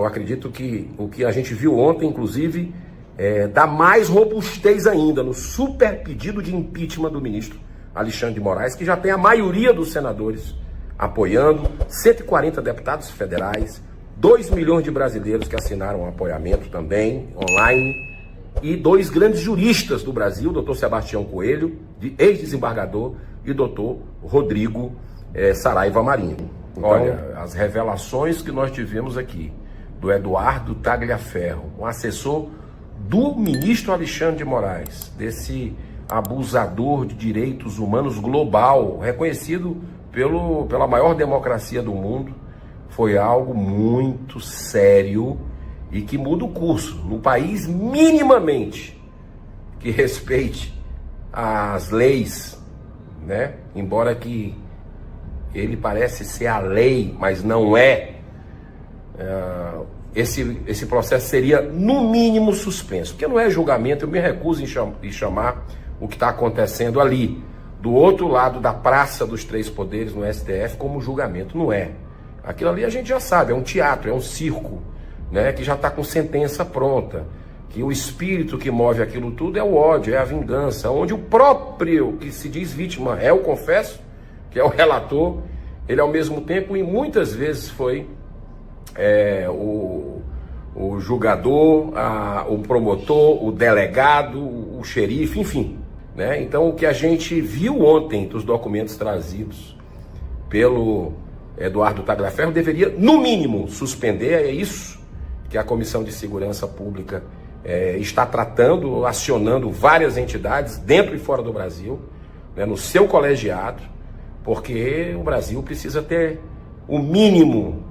Eu acredito que o que a gente viu ontem, inclusive, dá mais robustez ainda no super pedido de impeachment do ministro Alexandre de Moraes, que já tem a maioria dos senadores apoiando, 140 deputados federais, 2 milhões de brasileiros que assinaram um apoiamento também, online, e 2 grandes juristas do Brasil, doutor Sebastião Coelho, ex-desembargador, e doutor Rodrigo Saraiva Marinho. Então, olha, as revelações que nós tivemos aqui, do Eduardo Tagliaferro, um assessor do ministro Alexandre de Moraes, desse abusador de direitos humanos global, reconhecido pela maior democracia do mundo, foi algo muito sério e que muda o curso. No país, minimamente, que respeite as leis, né? Embora que ele parece ser a lei, mas não é. Esse processo seria, no mínimo, suspenso. Porque não é julgamento, eu me recuso em chamar o que está acontecendo ali, do outro lado da Praça dos Três Poderes, no STF, como julgamento. Não é. Aquilo ali a gente já sabe, é um teatro, é um circo, né, que já está com sentença pronta. Que o espírito que move aquilo tudo é o ódio, é a vingança, onde o próprio que se diz vítima é o confesso, que é o relator, ele ao mesmo tempo e muitas vezes foi o julgador, o promotor, o delegado, o xerife, enfim. Né? Então o que a gente viu ontem dos documentos trazidos pelo Eduardo Tagliaferro deveria, no mínimo, suspender. É isso que a Comissão de Segurança Pública está tratando, acionando várias entidades dentro e fora do Brasil, né, no seu colegiado, porque o Brasil precisa ter o mínimo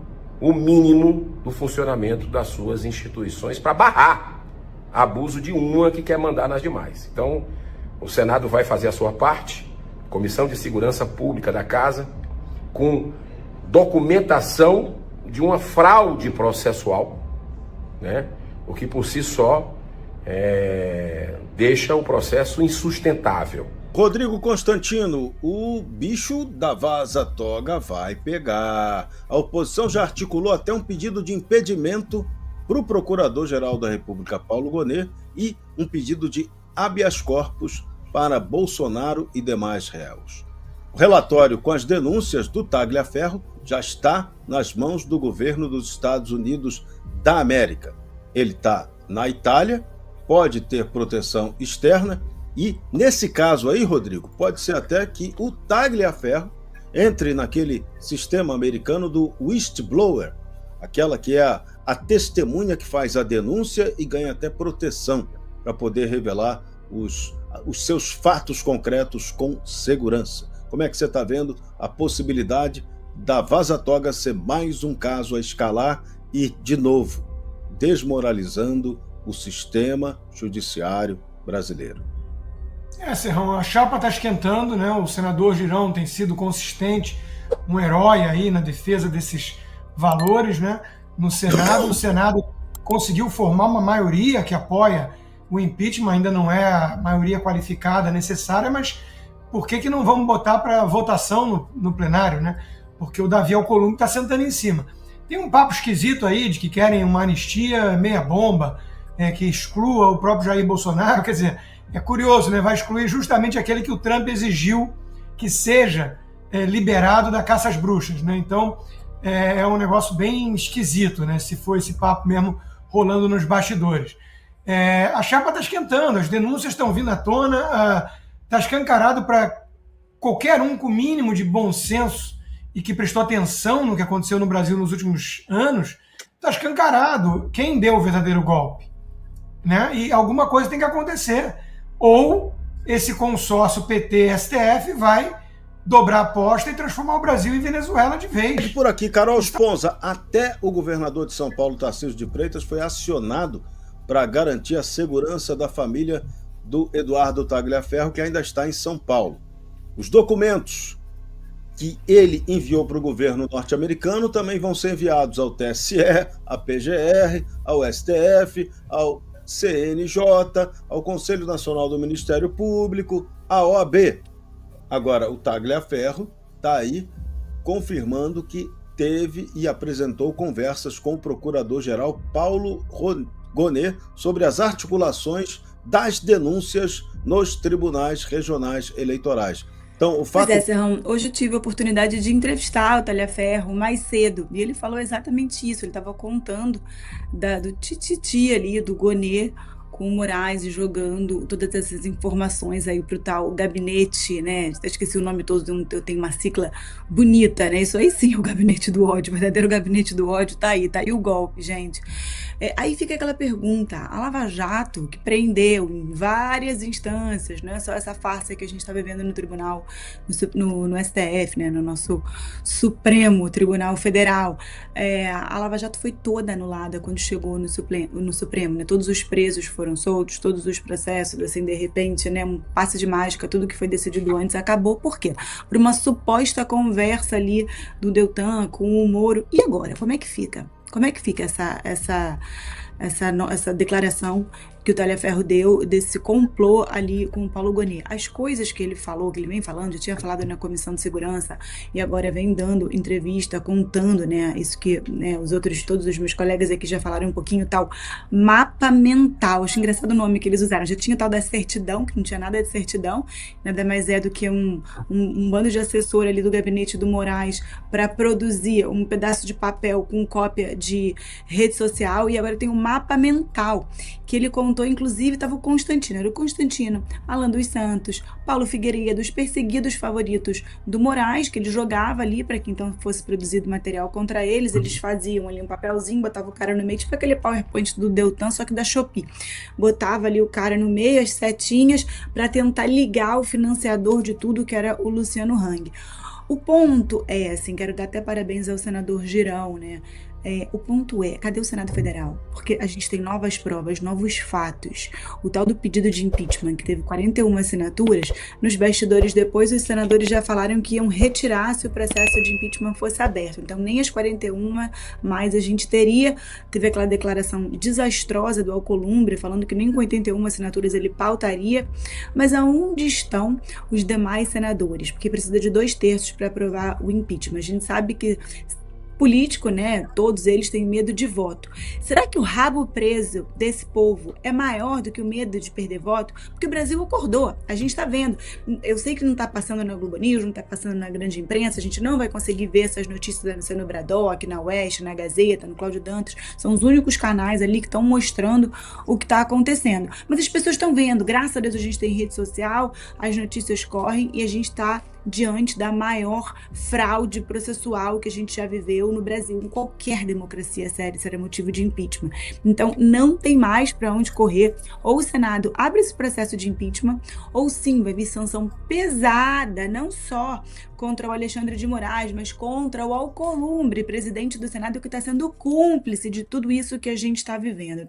do funcionamento das suas instituições para barrar abuso de uma que quer mandar nas demais. Então, o Senado vai fazer a sua parte, Comissão de Segurança Pública da Casa, com documentação de uma fraude processual, né? O que por si só deixa o processo insustentável. Rodrigo Constantino, o bicho da vaza-toga vai pegar. A oposição já articulou até um pedido de impedimento para o Procurador-Geral da República, Paulo Gonet, e um pedido de habeas corpus para Bolsonaro e demais réus. O relatório com as denúncias do Tagliaferro já está nas mãos do governo dos Estados Unidos da América. Ele está na Itália, pode ter proteção externa e, nesse caso aí, Rodrigo, pode ser até que o Tagliaferro entre naquele sistema americano do whistleblower, aquela que é a testemunha que faz a denúncia e ganha até proteção para poder revelar os seus fatos concretos com segurança. Como é que você está vendo a possibilidade da vaza-toga ser mais um caso a escalar e, de novo, desmoralizando o sistema judiciário brasileiro? Serrão, a chapa está esquentando, né? O senador Girão tem sido consistente, um herói aí na defesa desses valores, né? No Senado, o Senado conseguiu formar uma maioria que apoia o impeachment, ainda não é a maioria qualificada necessária, mas por que não vamos botar para votação no plenário, né? Porque o Davi Alcolumbre está sentando em cima. Tem um papo esquisito aí de que querem uma anistia meia bomba, que exclua o próprio Jair Bolsonaro. Quer dizer, é curioso, né? Vai excluir justamente aquele que o Trump exigiu que seja liberado da caça às bruxas, né? Então, é um negócio bem esquisito, né? Se for esse papo mesmo rolando nos bastidores. A chapa está esquentando, as denúncias estão vindo à tona, está escancarado para qualquer um com o mínimo de bom senso e que prestou atenção no que aconteceu no Brasil nos últimos anos, está escancarado quem deu o verdadeiro golpe, né? E alguma coisa tem que acontecer. Ou esse consórcio PT-STF vai dobrar a aposta e transformar o Brasil em Venezuela de vez. E por aqui, Carol Esponza, até o governador de São Paulo, Tarcísio de Freitas, foi acionado para garantir a segurança da família do Eduardo Tagliaferro, que ainda está em São Paulo. Os documentos que ele enviou para o governo norte-americano também vão ser enviados ao TSE, à PGR, ao STF, ao CNJ, ao Conselho Nacional do Ministério Público, à OAB. Agora, o Tagliaferro está aí confirmando que teve e apresentou conversas com o procurador-geral Paulo Gonet sobre as articulações das denúncias nos tribunais regionais eleitorais. Então, o fato... Pois é, Serrão, hoje eu tive a oportunidade de entrevistar o Talhaferro mais cedo, e ele falou exatamente isso, ele estava contando do tititi ali, do Gonet, com o Moraes e jogando todas essas informações aí pro tal gabinete, né? Até esqueci o nome todo, eu tenho uma sigla bonita, né? Isso aí sim é o gabinete do ódio, o verdadeiro gabinete do ódio tá aí o golpe, gente. Aí fica aquela pergunta, a Lava Jato, que prendeu em várias instâncias, não é só essa farsa que a gente está vivendo no tribunal, no STF, né? No nosso Supremo Tribunal Federal, a Lava Jato foi toda anulada quando chegou no Supremo, né? Todos os presos foram soltos, todos os processos, assim, de repente, né, um passe de mágica, tudo que foi decidido antes acabou. Por quê? Por uma suposta conversa ali do Deltan com o Moro. E agora, como é que fica? Como é que fica essa declaração que o Talhaferro deu desse complô ali com o Paulo Gonet? As coisas que ele falou, que ele vem falando, já tinha falado na Comissão de Segurança e agora vem dando entrevista, contando, né, isso que, né, todos os meus colegas aqui já falaram um pouquinho, tal mapa mental. Acho engraçado o nome que eles usaram. Já tinha o tal da certidão, que não tinha nada de certidão, nada mais é do que um bando de assessor ali do gabinete do Moraes para produzir um pedaço de papel com cópia de rede social, e agora tem um mapa mental que ele contou, inclusive estava o Constantino, Alan dos Santos, Paulo Figueiredo, os perseguidos favoritos do Moraes, que ele jogava ali para que então fosse produzido material contra eles. Eles faziam ali um papelzinho, botavam o cara no meio, tipo aquele PowerPoint do Deltan, só que da Shopee. Botava ali o cara no meio, as setinhas, para tentar ligar o financiador de tudo, que era o Luciano Hang. O ponto é, assim, quero dar até parabéns ao senador Girão, né? O ponto é, cadê o Senado Federal? Porque a gente tem novas provas, novos fatos. O tal do pedido de impeachment, que teve 41 assinaturas, nos bastidores depois os senadores já falaram que iam retirar se o processo de impeachment fosse aberto. Então nem as 41, mas a gente teve aquela declaração desastrosa do Alcolumbre, falando que nem com 81 assinaturas ele pautaria. Mas aonde estão os demais senadores? Porque precisa de 2/3 para aprovar o impeachment. A gente sabe que político, né? Todos eles têm medo de voto. Será que o rabo preso desse povo é maior do que o medo de perder voto? Porque o Brasil acordou, a gente tá vendo. Eu sei que não tá passando na Globo News, não tá passando na grande imprensa, a gente não vai conseguir ver essas notícias no Bradock, na Oeste, na Gazeta, no Cláudio Dantas. São os únicos canais ali que estão mostrando o que tá acontecendo. Mas as pessoas estão vendo, graças a Deus a gente tem rede social, as notícias correm e a gente tá diante da maior fraude processual que a gente já viveu no Brasil. Em qualquer democracia séria será motivo de impeachment. Então, não tem mais para onde correr. Ou o Senado abre esse processo de impeachment, ou sim, vai vir sanção pesada, não só contra o Alexandre de Moraes, mas contra o Alcolumbre, presidente do Senado, que está sendo cúmplice de tudo isso que a gente está vivendo.